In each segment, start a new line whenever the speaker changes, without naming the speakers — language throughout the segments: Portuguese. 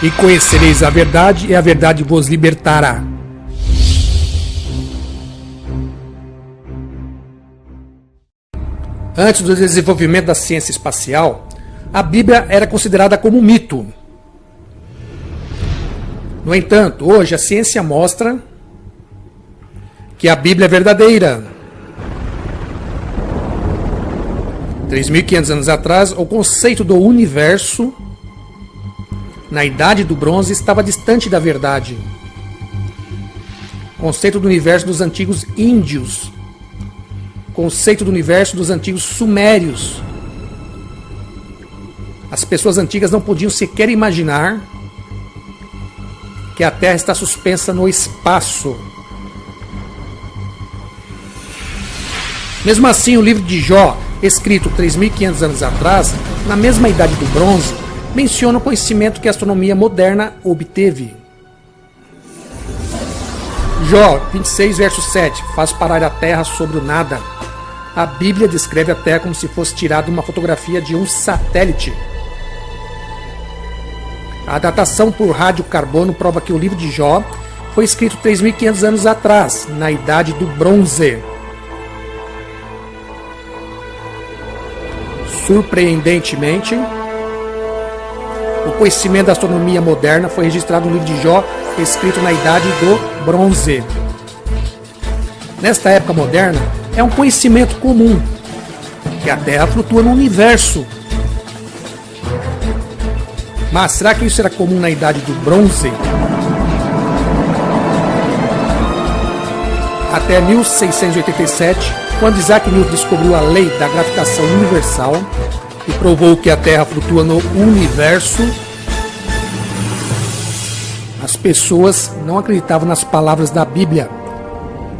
E conhecereis a verdade, e a verdade vos libertará. Antes do desenvolvimento da ciência espacial, a Bíblia era considerada como um mito. No entanto, hoje a ciência mostra que a Bíblia é verdadeira. 3.500 anos atrás, o conceito do universo, na Idade do Bronze, estava distante da verdade. O conceito do universo dos antigos índios. O conceito do universo dos antigos sumérios. As pessoas antigas não podiam sequer imaginar que a Terra está suspensa no espaço. Mesmo assim, o livro de Jó, escrito 3.500 anos atrás, na mesma Idade do Bronze, menciona o conhecimento que a astronomia moderna obteve. Jó 26, verso 7, faz parar a Terra sobre o nada. A Bíblia descreve a Terra como se fosse tirada uma fotografia de um satélite. A datação por radiocarbono prova que o livro de Jó foi escrito 3.500 anos atrás, na Idade do Bronze. Surpreendentemente, o conhecimento da astronomia moderna foi registrado no livro de Jó, escrito na Idade do Bronze. Nesta época moderna, é um conhecimento comum que a Terra flutua no universo. Mas será que isso era comum na Idade do Bronze? Até 1687, quando Isaac Newton descobriu a lei da gravitação universal e provou que a Terra flutua no universo, as pessoas não acreditavam nas palavras da Bíblia.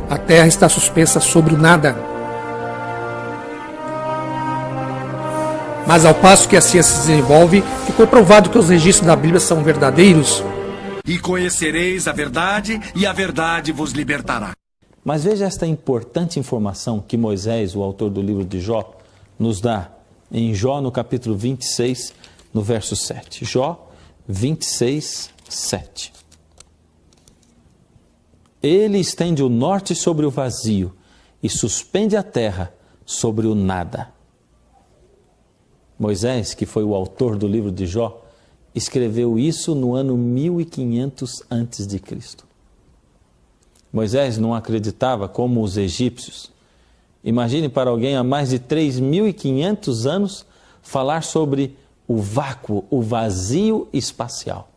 A Terra está suspensa sobre o nada. Mas ao passo que a ciência se desenvolve, ficou provado que os registros da Bíblia são verdadeiros.
E conhecereis a verdade, e a verdade vos libertará.
Mas veja esta importante informação que Moisés, o autor do livro de Jó, nos dá em Jó, no capítulo 26, no verso 7. Jó 26, 7. Ele estende o norte sobre o vazio e suspende a terra sobre o nada. Moisés, que foi o autor do livro de Jó, escreveu isso no ano 1500 a.C. Moisés não acreditava como os egípcios. Imagine para alguém há mais de 3.500 anos falar sobre o vácuo, o vazio espacial.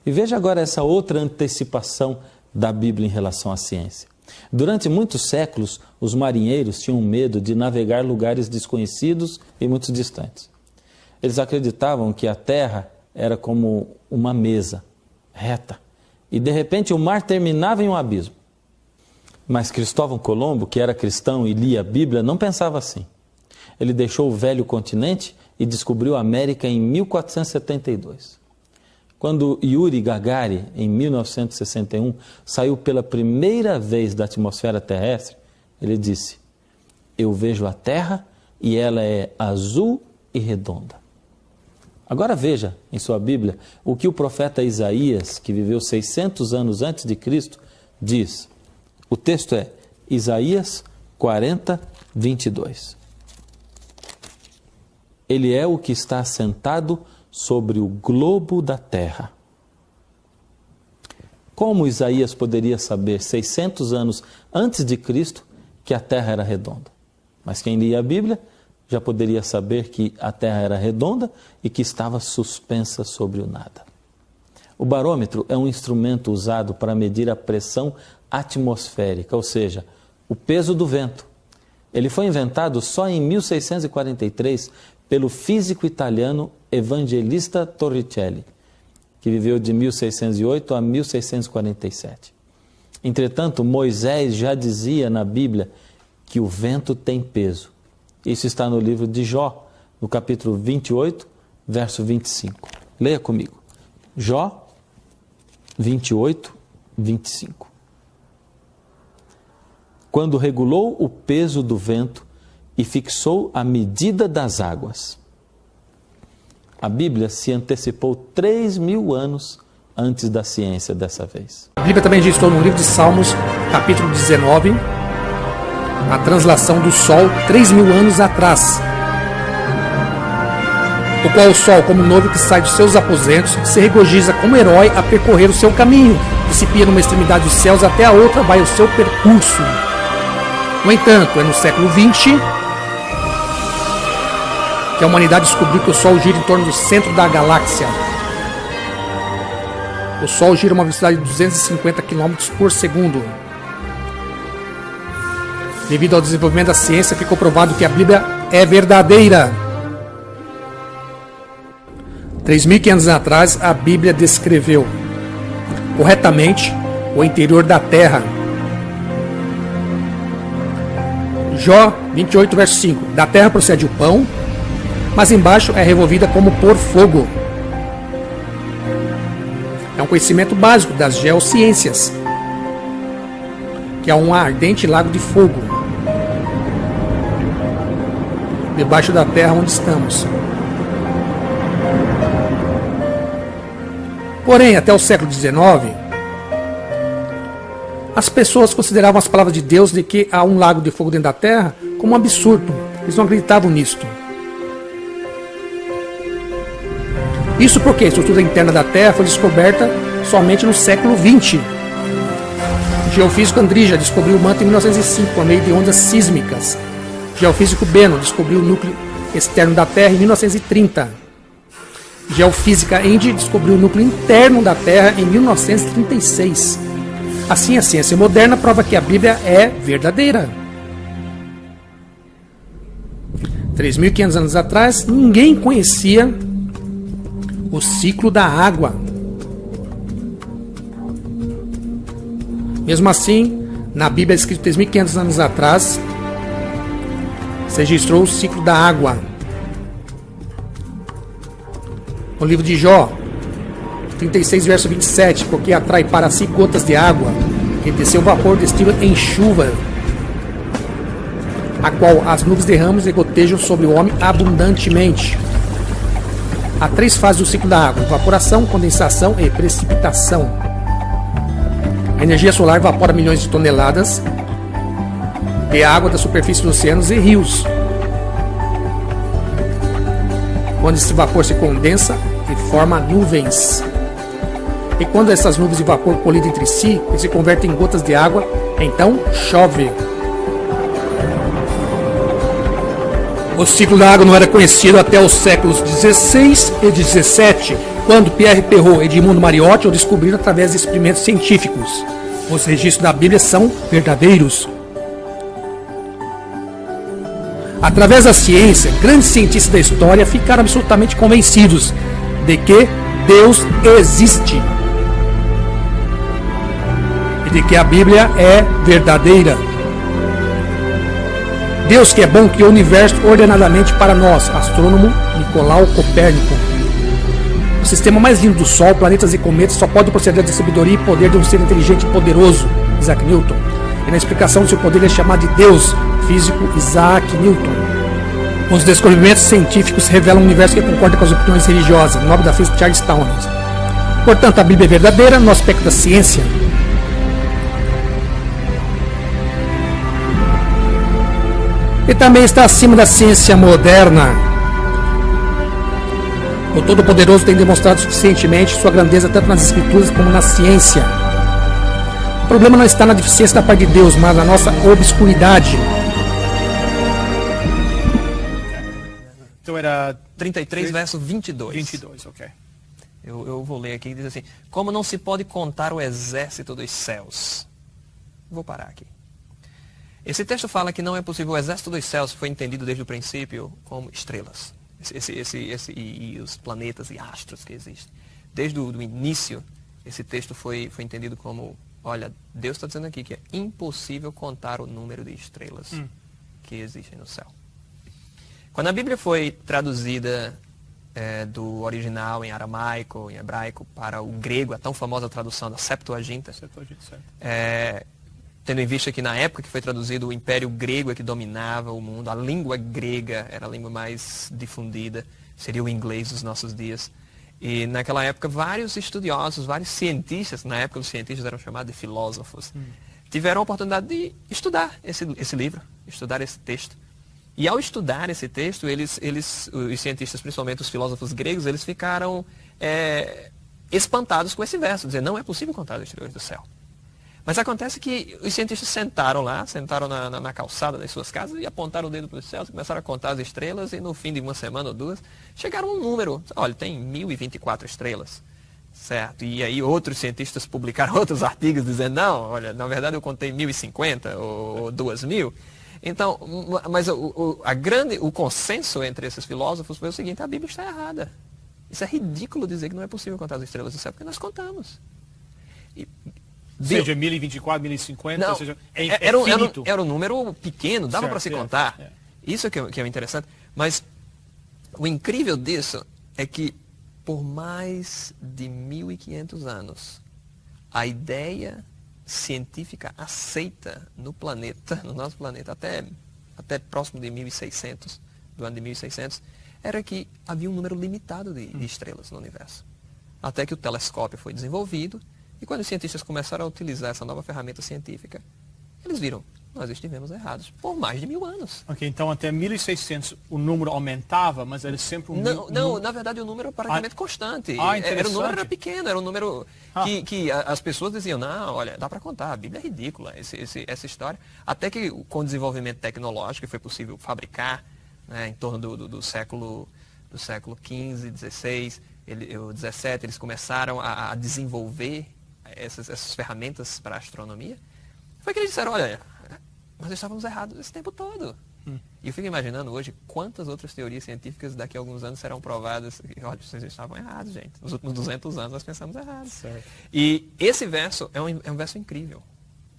E veja agora essa outra antecipação da Bíblia em relação à ciência. Durante muitos séculos, os marinheiros tinham medo de navegar lugares desconhecidos e muito distantes. Eles acreditavam que a Terra era como uma mesa reta e de repente o mar terminava em um abismo. Mas Cristóvão Colombo, que era cristão e lia a Bíblia, não pensava assim. Ele deixou o velho continente e descobriu a América em 1472. Quando Yuri Gagarin, em 1961, saiu pela primeira vez da atmosfera terrestre, ele disse: "Eu vejo a Terra e ela é azul e redonda." Agora veja em sua Bíblia o que o profeta Isaías, que viveu 600 anos antes de Cristo, diz. O texto é Isaías 40, 22. Ele é o que está assentado sobre o globo da terra. Como Isaías poderia saber 600 anos antes de Cristo que a terra era redonda? Mas quem lia a Bíblia já poderia saber que a terra era redonda e que estava suspensa sobre o nada. O barômetro é um instrumento usado para medir a pressão atmosférica, ou seja, o peso do vento. Ele foi inventado só em 1643 pelo físico italiano Evangelista Torricelli, que viveu de 1608 a 1647. Entretanto, Moisés já dizia na Bíblia que o vento tem peso. Isso está no livro de Jó, no capítulo 28, verso 25. Leia comigo. Jó 28, 25. Quando regulou o peso do vento e fixou a medida das águas, A Bíblia se antecipou 3.000 anos antes da ciência dessa vez.
A Bíblia também registrou no livro de Salmos, capítulo 19, a translação do Sol 3.000 anos atrás. O qual o Sol, como noivo que sai dos seus aposentos, se regozija como herói a percorrer o seu caminho, que se pia numa extremidade dos céus até a outra vai o seu percurso. No entanto, é no século XX que a humanidade descobriu que o Sol gira em torno do centro da galáxia. O Sol gira a uma velocidade de 250 km por segundo. Devido ao desenvolvimento da ciência, ficou provado que a Bíblia é verdadeira. 3.500 anos atrás, a Bíblia descreveu corretamente o interior da Terra. Jó 28, verso 5. Da terra procede o pão, mas embaixo é revolvida como por fogo. É um conhecimento básico das geociências, que é um ardente lago de fogo debaixo da terra onde estamos. Porém, até o século XIX, as pessoas consideravam as palavras de Deus de que há um lago de fogo dentro da terra como um absurdo. Eles não acreditavam nisto. Isso porque a estrutura interna da Terra foi descoberta somente no século XX. O geofísico Andrija descobriu o manto em 1905 por meio de ondas sísmicas. O geofísico Beno descobriu o núcleo externo da Terra em 1930. A geofísica Indy descobriu o núcleo interno da Terra em 1936. Assim, a ciência moderna prova que a Bíblia é verdadeira. 3.500 anos atrás, ninguém conhecia o ciclo da água. Mesmo assim, na Bíblia escrito 3.500 anos atrás, se registrou o ciclo da água. No livro de Jó, 36, verso 27, porque atrai para si gotas de água, que desceu vapor destila em chuva, a qual as nuvens derramam e gotejam sobre o homem abundantemente. Há 3 fases do ciclo da água: evaporação, condensação e precipitação. A energia solar evapora milhões de toneladas de água da superfície dos oceanos e rios. Quando esse vapor se condensa e forma nuvens. E quando essas nuvens de vapor colidem entre si e se convertem em gotas de água, então chove. O ciclo da água não era conhecido até os séculos XVI e XVII, quando Pierre Perrault e Edmundo Mariotti o descobriram através de experimentos científicos. Os registros da Bíblia são verdadeiros. Através da ciência, grandes cientistas da história ficaram absolutamente convencidos de que Deus existe e de que a Bíblia é verdadeira. Deus que é bom criou o universo ordenadamente para nós, astrônomo Nicolau Copérnico. O sistema mais lindo do Sol, planetas e cometas só pode proceder da sabedoria e poder de um ser inteligente e poderoso, Isaac Newton. E na explicação do seu poder ele é chamado de Deus, físico Isaac Newton. Os descobrimentos científicos revelam um universo que concorda com as opiniões religiosas, Nobel da Física Charles Townes. Portanto, a Bíblia é verdadeira no aspecto da ciência. E também está acima da ciência moderna. O Todo-Poderoso tem demonstrado suficientemente sua grandeza tanto nas Escrituras como na ciência. O problema não está na deficiência da parte de Deus, mas na nossa obscuridade.
Então era
33, verso 22.
22, ok.
Eu vou ler aqui, diz assim: como não se pode contar o exército dos céus. Vou parar aqui. Esse texto fala que não é possível, o exército dos céus foi entendido desde o princípio como estrelas. E os planetas e astros que existem. Desde o início, esse texto foi entendido como, olha, Deus está dizendo aqui que é impossível contar o número de estrelas que existem no céu. Quando a Bíblia foi traduzida do original em aramaico, em hebraico, para o grego, a tão famosa tradução da Septuaginta, tendo em vista que na época que foi traduzido o Império Grego é que dominava o mundo, a língua grega era a língua mais difundida, seria o inglês dos nossos dias. E naquela época, vários estudiosos, vários cientistas, na época os cientistas eram chamados de filósofos, tiveram a oportunidade de estudar esse livro, estudar esse texto. E ao estudar esse texto, os cientistas, principalmente os filósofos gregos, eles ficaram espantados com esse verso, dizer, não é possível contar as estrelas do céu. Mas acontece que os cientistas sentaram na calçada das suas casas e apontaram o dedo para os céus, começaram a contar as estrelas e no fim de uma semana ou duas, chegaram a um número, olha, tem 1024 estrelas, certo? E aí outros cientistas publicaram outros artigos dizendo, não, olha, na verdade eu contei 1050 ou 2000. Então, mas o consenso entre esses filósofos foi o seguinte, a Bíblia está errada. Isso é ridículo dizer que não é possível contar as estrelas do céu, porque nós contamos.
Seja 1024, 1050,
não,
ou seja,
finito. Era um número pequeno, dava para se contar.
É.
Isso que é interessante. Mas o incrível disso é que por mais de 1500 anos, a ideia científica aceita no planeta, no nosso planeta, até próximo de 1600, do ano de 1600, era que havia um número limitado de estrelas no universo. Até que o telescópio foi desenvolvido, e quando os cientistas começaram a utilizar essa nova ferramenta científica, eles viram, nós estivemos errados por mais de 1000 anos.
Ok, então até 1600 o número aumentava, mas era sempre um
Não, na verdade o número era praticamente constante. O número era pequeno, era um número que as pessoas diziam, não, olha, dá para contar, a Bíblia é ridícula, essa história. Até que com o desenvolvimento tecnológico foi possível fabricar, né, em torno do século XV, XVI, o XVII, eles começaram a desenvolver essas ferramentas para a astronomia. Foi que eles disseram, olha, nós estávamos errados esse tempo todo. E eu fico imaginando hoje quantas outras teorias científicas daqui a alguns anos serão provadas. Olha, vocês estavam errados, gente. Nos últimos 200 anos nós pensamos errado.
Certo.
E esse verso é um verso incrível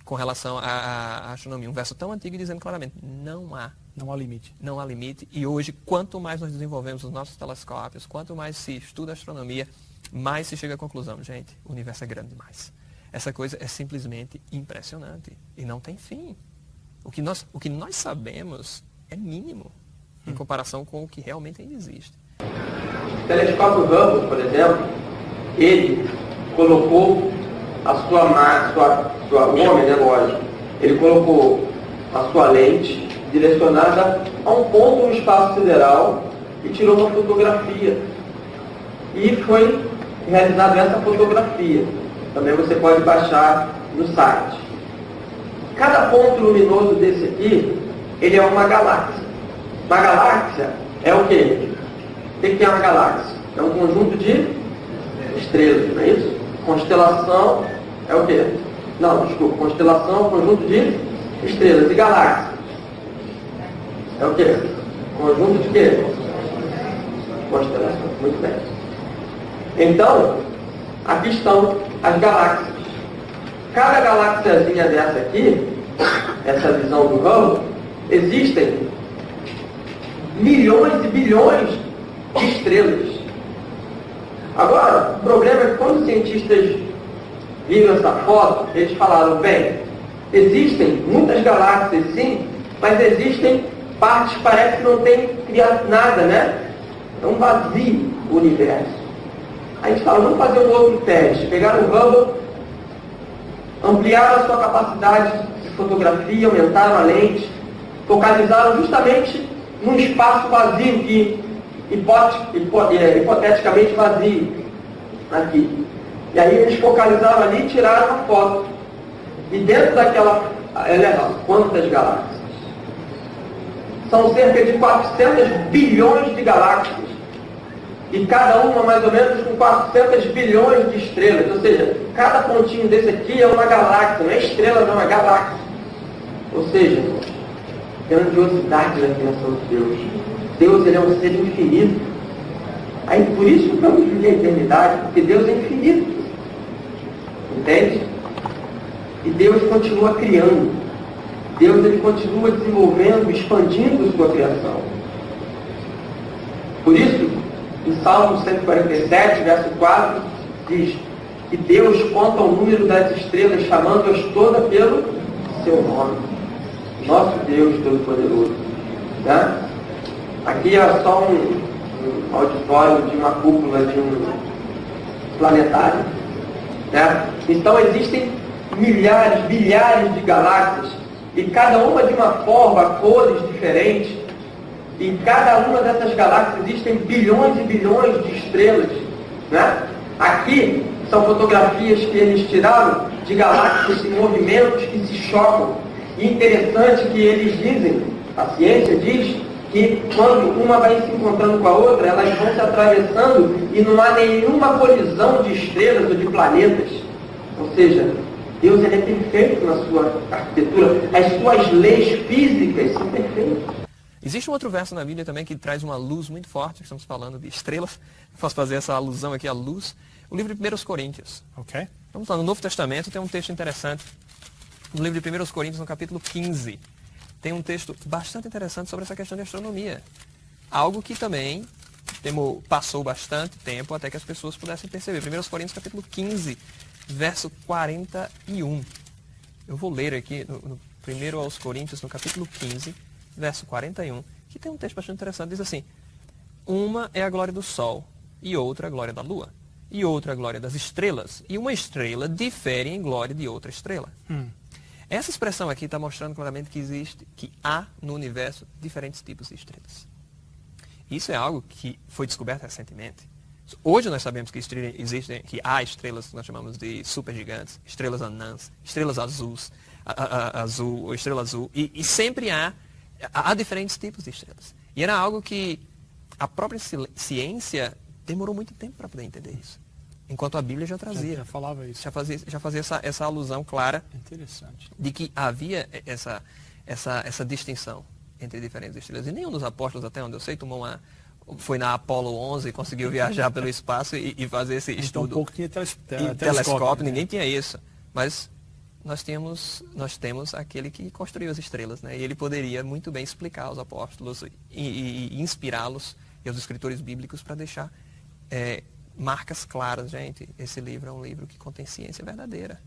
com relação à astronomia. Um verso tão antigo dizendo claramente, não há limite. Não há limite. E hoje, quanto mais nós desenvolvemos os nossos telescópios, quanto mais se estuda a astronomia, mais se chega à conclusão, gente, o universo é grande demais. Essa coisa é simplesmente impressionante e não tem fim. O que nós sabemos é mínimo em comparação com o que realmente ainda existe.
O telescópio Hubble, por exemplo, ele colocou o homem, né, lógico, ele colocou a sua lente direcionada a um ponto no espaço sideral e tirou uma fotografia. E foi realizada essa fotografia. Também você pode baixar no site. Cada ponto luminoso desse aqui, ele é uma galáxia. Uma galáxia é o quê? O que é uma galáxia? É um conjunto de estrelas, não é isso? Constelação é o quê? Não, desculpa. Constelação é um conjunto de estrelas. E galáxia é o quê? Conjunto de quê? Constelação. Muito bem. Então, aqui estão as galáxias. Cada galáxiazinha dessa aqui, essa visão do Hubble, existem milhões e bilhões de estrelas. Agora, o problema é que quando os cientistas viram essa foto, eles falaram, bem, existem muitas galáxias sim, mas existem partes que parece que não tem criado nada, né? É um vazio o universo. Aí eles falaram, vamos fazer um outro teste. Pegaram o Hubble, ampliaram a sua capacidade de fotografia, aumentaram a lente, focalizaram justamente num espaço vazio que, hipoteticamente vazio, aqui. E aí eles focalizaram ali e tiraram a foto. E dentro daquela... quantas galáxias? São cerca de 400 bilhões de galáxias. E cada uma mais ou menos com 400 bilhões de estrelas. Ou seja, cada pontinho desse aqui é uma galáxia. Não é estrela, não, é galáxia. Ou seja, grandiosidade da criação de Deus. Deus, ele é um ser infinito. Aí por isso vamos viver a eternidade, porque Deus é infinito. Entende? E Deus continua criando. Deus, ele continua desenvolvendo, expandindo sua criação. Por isso, em Salmo 147, verso 4, diz que Deus conta o número das estrelas, chamando-as todas pelo seu nome. Nosso Deus Todo-Poderoso. Tá? Aqui é só um auditório de uma cúpula de um planetário. Né? Então existem milhares, bilhares de galáxias, e cada uma de uma forma, cores diferentes. Em cada uma dessas galáxias existem bilhões e bilhões de estrelas. Né? Aqui são fotografias que eles tiraram de galáxias em movimentos que se chocam. E interessante que eles dizem, a ciência diz, que quando uma vai se encontrando com a outra, elas vão se atravessando e não há nenhuma colisão de estrelas ou de planetas. Ou seja, Deus ele é perfeito na sua arquitetura. As suas leis físicas são perfeitas.
Existe um outro verso na Bíblia também que traz uma luz muito forte. Estamos falando de estrelas. Posso fazer essa alusão aqui à luz. O livro de 1 Coríntios.
Ok.
Vamos lá, no Novo Testamento tem um texto interessante. No livro de 1 Coríntios, no capítulo 15, tem um texto bastante interessante sobre essa questão de astronomia. Algo que também passou bastante tempo até que as pessoas pudessem perceber. 1 Coríntios, capítulo 15, verso 41. Eu vou ler aqui no 1 aos Coríntios, no capítulo 15, verso 41, que tem um texto bastante interessante. Diz assim: uma é a glória do sol, e outra a glória da lua, e outra a glória das estrelas, e uma estrela difere em glória de outra estrela. Essa expressão aqui está mostrando claramente que há no universo diferentes tipos de estrelas. Isso é algo que foi descoberto recentemente. Hoje nós sabemos que há estrelas que nós chamamos de supergigantes, estrelas anãs, estrelas azuis, estrela azul, e sempre há diferentes tipos de estrelas. E era algo que a própria ciência demorou muito tempo para poder entender isso. Enquanto a Bíblia já trazia.
Já falava isso.
Já fazia essa alusão clara.
Interessante.
De que havia essa distinção entre diferentes estrelas. E nenhum dos apóstolos, até onde eu sei, foi na Apollo 11 e conseguiu viajar pelo espaço e fazer esse estudo.
Então um pouco tinha
telescópio, ninguém tinha isso. Mas nós temos aquele que construiu as estrelas, né? E ele poderia muito bem explicar aos apóstolos e inspirá-los e aos escritores bíblicos para deixar marcas claras. Gente, esse livro é um livro que contém ciência verdadeira.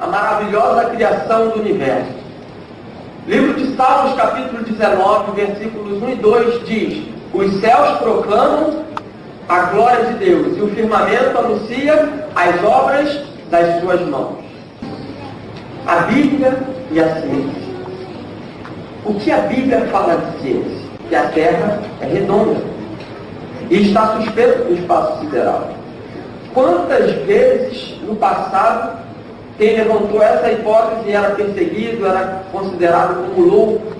A maravilhosa criação do universo. Livro de Salmos, capítulo 19, versículos 1 e 2 diz: os céus proclamam a glória de Deus, e o firmamento anuncia as obras das suas mãos. A Bíblia e a ciência. O que a Bíblia fala de ciência? Que a Terra é redonda e está suspensa no espaço sideral. Quantas vezes no passado quem levantou essa hipótese era perseguido, era considerado como louco?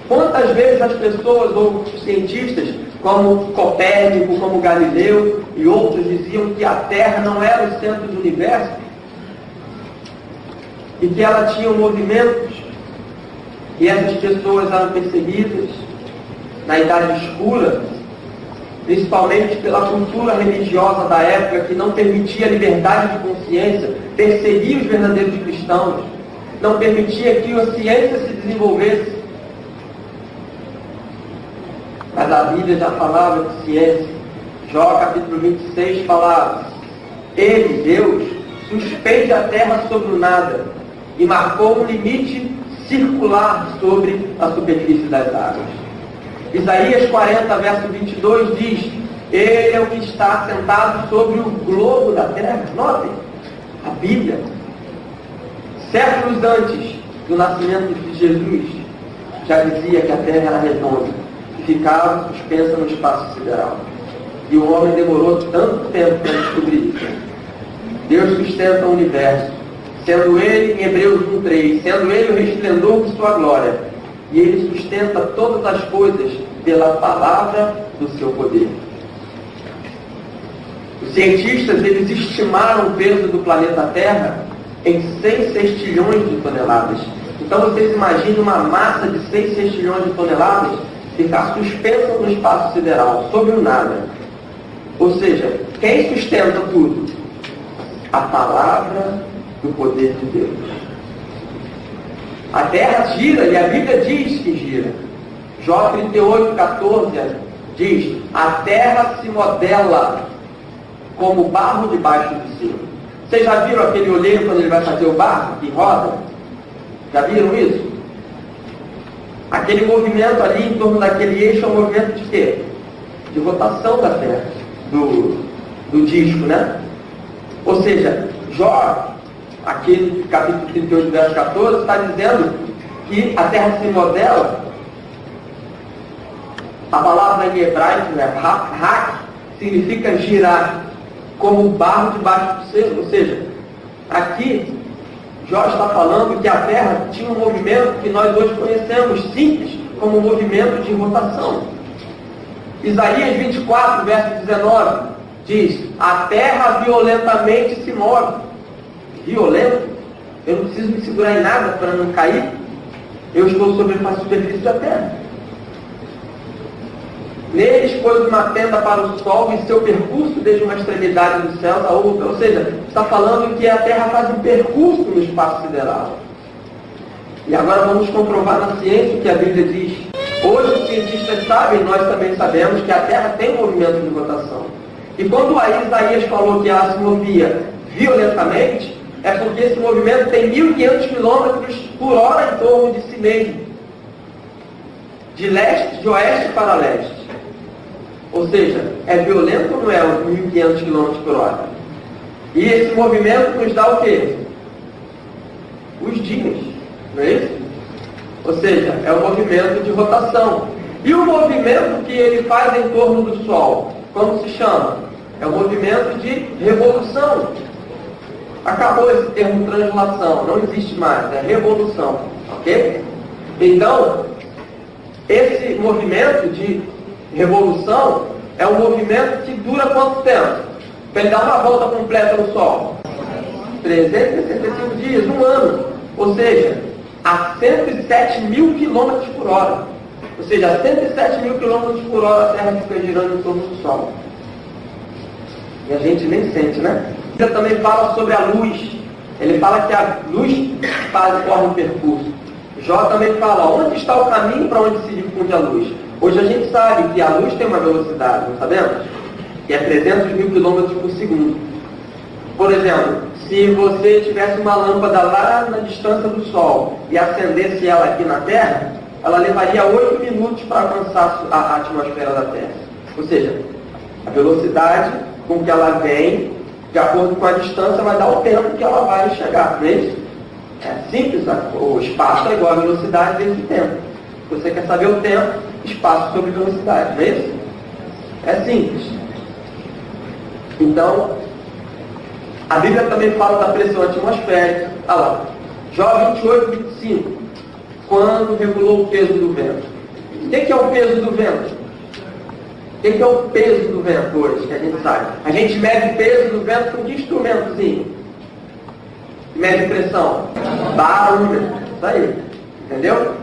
Quantas vezes as pessoas ou os cientistas, como Copérnico, como Galileu e outros, diziam que a Terra não era o centro do universo e que ela tinha movimentos, e essas pessoas eram perseguidas na Idade Escura, principalmente pela cultura religiosa da época, que não permitia a liberdade de consciência, perseguia os verdadeiros cristãos, não permitia que a ciência se desenvolvesse. Mas a Bíblia já falava de ciência. Jó, capítulo 26, falava: ele, Deus, suspende a terra sobre o nada e marcou um limite circular sobre a superfície das águas. Isaías 40, verso 22 diz: ele é o que está sentado sobre o globo da terra. Notem, a Bíblia, séculos antes do nascimento de Jesus, já dizia que a terra era redonda e ficava suspensa no espaço sideral. E o homem demorou tanto tempo para descobrir isso. Deus sustenta o universo, sendo ele, em Hebreus 1:3, sendo ele o resplendor de sua glória, e ele sustenta todas as coisas pela palavra do seu poder. Os cientistas, eles estimaram o peso do planeta Terra em 6 sextilhões de toneladas. Então vocês imaginem uma massa de 6 sextilhões de toneladas ficar suspensa no espaço sideral, sobre o nada. Ou seja, quem sustenta tudo? A palavra do poder de Deus. A terra gira e a Bíblia diz que gira. Jó 38:14 diz: a terra se modela como barro debaixo do céu. Vocês já viram aquele olheiro quando ele vai fazer o barro que roda? Já viram isso? Aquele movimento ali em torno daquele eixo é um movimento de quê? De rotação da terra, do disco, né? Ou seja, Jó, aqui no capítulo 38, verso 14, está dizendo que a terra se modela. A palavra em hebraico, né, hak, significa girar, como o barro debaixo do céu. Ou seja, aqui Jó está falando que a terra tinha um movimento que nós hoje conhecemos, simples, como um movimento de rotação. Isaías 24, verso 19, diz: a terra violentamente se move. Violento? Eu não preciso me segurar em nada para não cair. Eu estou sobre a superfície da terra. Neles pôs uma tenda para o sol e seu percurso desde uma extremidade do céu à outra. Ou seja, está falando que a Terra faz um percurso no espaço sideral. E agora vamos comprovar na ciência o que a Bíblia diz. Hoje os cientistas sabem, nós também sabemos, que a Terra tem um movimento de rotação. E quando Isaías falou que ela se movia violentamente, é porque esse movimento tem 1.500 km por hora em torno de si mesmo. De oeste para leste. Ou seja, é violento ou não é os 1.500 km por hora? E esse movimento nos dá o quê? Os dias, não é isso? Ou seja, é um movimento de rotação. E o movimento que ele faz em torno do Sol, como se chama? É um movimento de revolução. Acabou esse termo translação, não existe mais, é revolução, ok? Então, esse movimento de revolução é um movimento que dura quanto tempo? Para ele dar uma volta completa no Sol? 365 dias, um ano. Ou seja, a 107 mil km por hora. Ou seja, a 107 mil km por hora a Terra fica girando em torno do Sol. E a gente nem sente, né? Ele também fala sobre a luz. Ele fala que a luz corre um percurso. Jó também fala, onde está o caminho para onde se difunde a luz? Hoje a gente sabe que a luz tem uma velocidade, não sabemos? Que é 300 mil km por segundo. Por exemplo, se você tivesse uma lâmpada lá na distância do Sol e acendesse ela aqui na Terra, ela levaria 8 minutos para alcançar a atmosfera da Terra. Ou seja, a velocidade com que ela vem, de acordo com a distância, vai dar o tempo que ela vai chegar, não é isso? É simples, o espaço é igual à velocidade vezes o tempo. Se você quer saber o tempo, espaço sobre velocidade, não é isso? É simples. Então, a Bíblia também fala da pressão atmosférica. Olha lá, Jó 28, 25. Quando regulou o peso do vento. O que é o peso do vento? O que é o peso do vento hoje, que a gente sabe? A gente mede o peso do vento com que instrumentozinho? Mede pressão? Barômetro. Isso aí. Entendeu?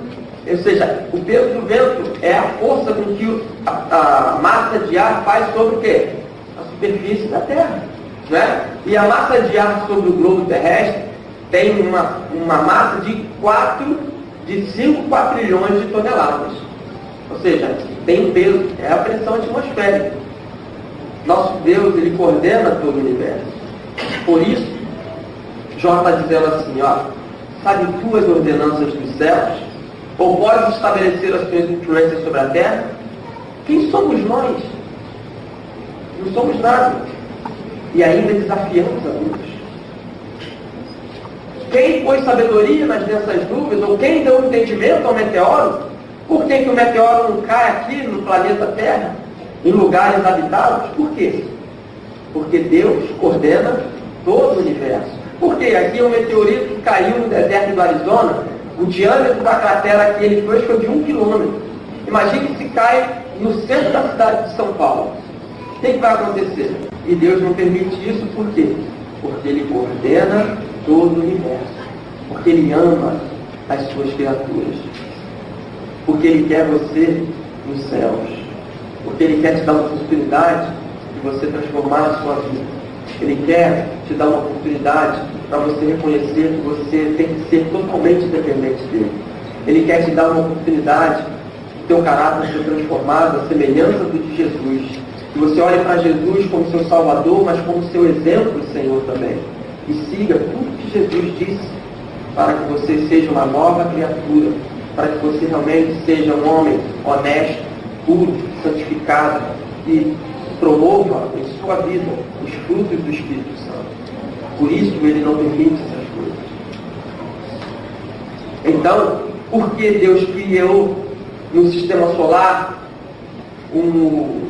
Ou seja, o peso do vento é a força com que a massa de ar faz sobre o quê? A superfície da Terra. Né? E a massa de ar sobre o globo terrestre tem uma massa de 5 quatrilhões de toneladas. Ou seja, tem peso, é a pressão atmosférica. Nosso Deus, Ele coordena todo o universo. Por isso, Jó está dizendo assim, ó, sabe tuas ordenanças dos céus? Ou podes estabelecer as tuas influências sobre a terra? Quem somos nós? Não somos nada. E ainda desafiamos a Deus. Quem pôs sabedoria nas densas nuvens? Ou quem deu entendimento ao meteoro? Por que o meteoro não cai aqui no planeta Terra? Em lugares habitados? Por quê? Porque Deus coordena todo o universo. Por quê? Aqui é um meteorito que caiu no deserto do Arizona. O diâmetro da cratera que ele foi de 1 km. Imagine se cai no centro da cidade de São Paulo. O que vai acontecer? E Deus não permite isso por quê? Porque Ele coordena todo o universo. Porque Ele ama as suas criaturas. Porque Ele quer você nos céus. Porque Ele quer te dar uma oportunidade de você transformar a sua vida. Ele quer te dar uma oportunidade para você reconhecer que você tem que ser totalmente dependente dele. Ele quer te dar uma oportunidade de teu caráter ser transformado à semelhança do de Jesus. Que você olhe para Jesus como seu Salvador, mas como seu exemplo, Senhor, também. E siga tudo que Jesus disse, para que você seja uma nova criatura, para que você realmente seja um homem honesto, puro, santificado e promova em sua vida os frutos do Espírito Santo. Por isso ele não permite essas coisas. Então, por que Deus criou no sistema solar um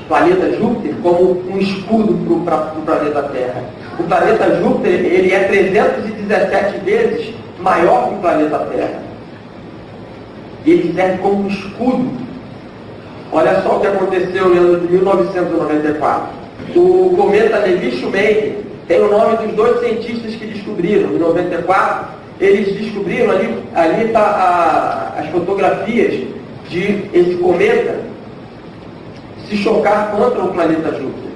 planeta Júpiter como um escudo para o planeta Terra? O planeta Júpiter ele é 317 vezes maior que o planeta Terra. E ele serve como um escudo. Olha só o que aconteceu no ano de 1994. O cometa Levi-Shumaker tem o nome dos dois cientistas que descobriram. Em 94, eles descobriram, ali está as fotografias de esse cometa se chocar contra o planeta Júpiter.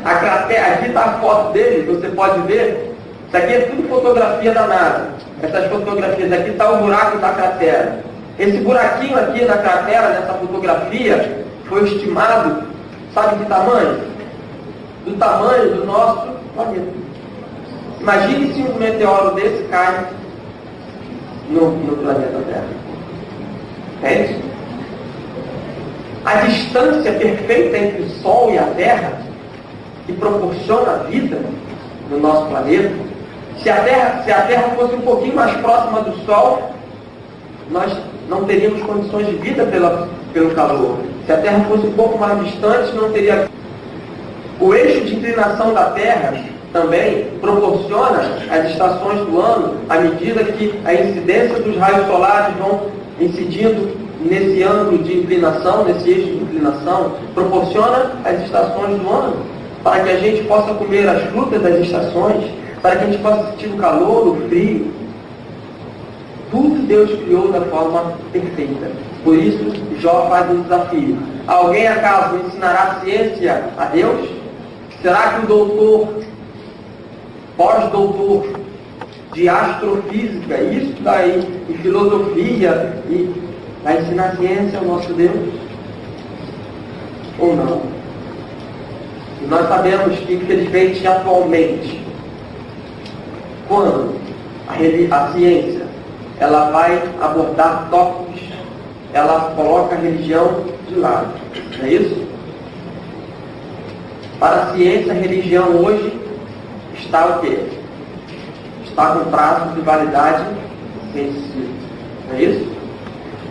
A cratera, aqui está a foto dele, você pode ver. Isso aqui é tudo fotografia da NASA. Essas fotografias aqui está o buraco da cratera. Esse buraquinho aqui na cratera, nessa fotografia, foi estimado, sabe de tamanho? Do tamanho do nosso planeta. Imagine se um meteoro desse cai no planeta Terra. Entende? A distância perfeita entre o Sol e a Terra, que proporciona a vida no nosso planeta, se a Terra fosse um pouquinho mais próxima do Sol, nós não teríamos condições de vida pelo calor. Se a Terra fosse um pouco mais distante, não teria. O eixo de inclinação da Terra também proporciona as estações do ano à medida que a incidência dos raios solares vão incidindo nesse ângulo de inclinação, nesse eixo de inclinação, proporciona as estações do ano, para que a gente possa comer as frutas das estações, para que a gente possa sentir o calor, o frio. Tudo Deus criou da forma perfeita. Por isso, Jó faz um desafio. Alguém acaso ensinará ciência a Deus? Será que o doutor, pós-doutor de astrofísica, isso daí, e filosofia, e vai ensinar ciência ao nosso Deus? Ou não? E nós sabemos que, infelizmente, atualmente, quando a ciência ela vai abordar tópicos, ela coloca a religião de lado. Não é isso? Para a ciência, a religião hoje está o quê? Está com prazo de validade vencido. Não é isso?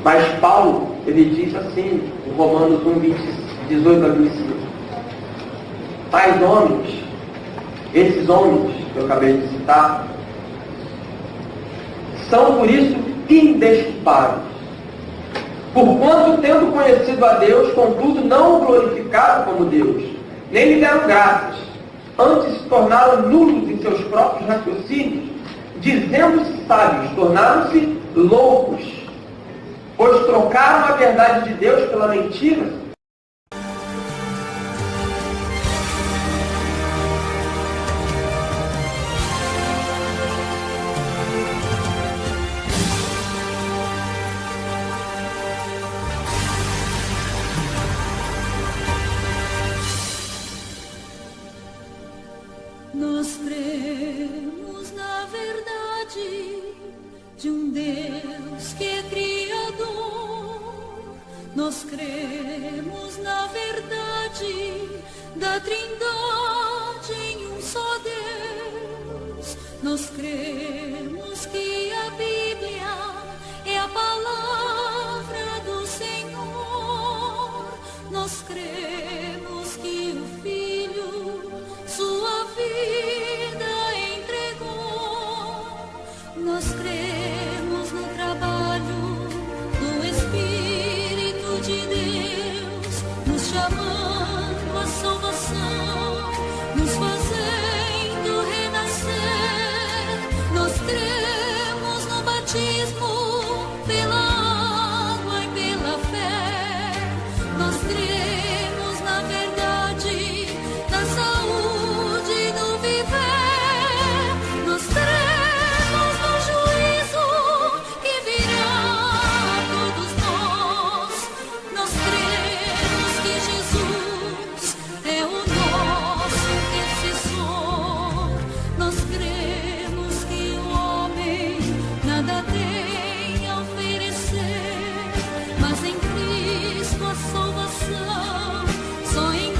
Mas Paulo, ele diz assim, em Romanos 1, 18 a 25. Tais homens, esses homens que eu acabei de citar, são por isso indesculpáveis. Porquanto, tendo conhecido a Deus, contudo não o glorificaram como Deus, nem lhe deram graças, antes se tornaram nulos em seus próprios raciocínios, dizendo-se sábios, tornaram-se loucos, pois trocaram a verdade de Deus pela mentira.
Nós cremos na verdade de um Deus que é Criador. Nós cremos na verdade da Trindade em um só Deus. Nós cremos que a Bíblia é a palavra do Senhor. Nós cremos que o Filho sua vida entregou. Nós cremos no trabalho do Espírito de Deus, nos chamando à salvação, nos fazendo renascer. Nós cremos salvação, só em